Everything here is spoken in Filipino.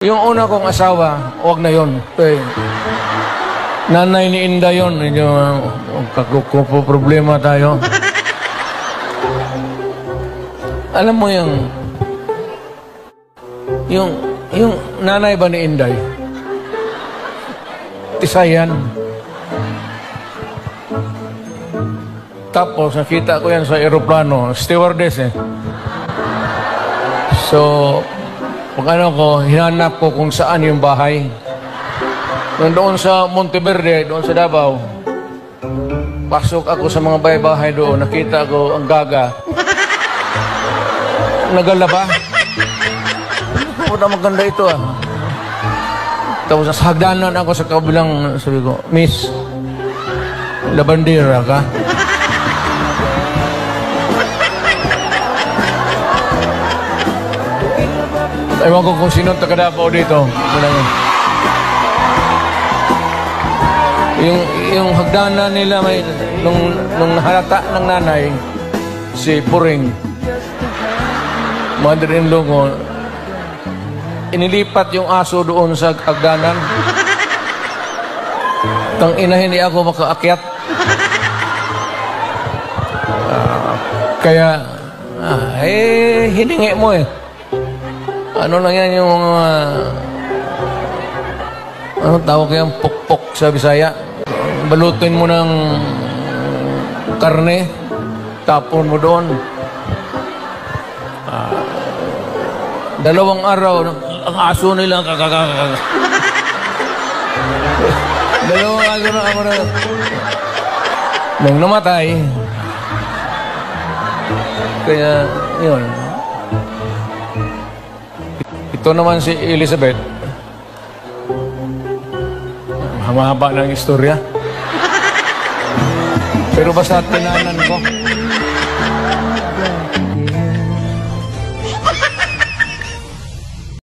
Yung una kong asawa, huwag na yun. Nanay ni Inda yun. Medyo problema tayo. Alam mo yung nanay ba ni Inday? Tisayan. Tapos nakita ko yan sa aeroplano, stewardess eh. So, pag ano ko, hinanap ko kung saan yung bahay. Doon sa Monteverde, doon sa Davao, pasok ako sa mga bahay-bahay doon, nakita ko ang gaga. Nagalaba. Puta, maganda ito ah. Tapos sa hagdanan ako sa kabilang, sabi ko, Miss, labandera ka? Ewan ko kung sino taga-Davao dito. Yung hagdanan nila, may, nung nahalata ng nanay, si Puring, mother-in-law ko, inilipat yung aso doon sa hagdanan. Tang ina, hindi ako makaakyat. Kaya, hiningi mo eh. Ano lang yan yung ano tawag kayang pukpok sa Bisaya? Balutin mo ng karne, tapon mo doon. 2 araw, ang aso nila kakakakak. 2 araw na ako na. Nung namatay, kaya yun. Ito naman si Elizabeth. Mahaba ng istorya. Pero basta tinanan ko.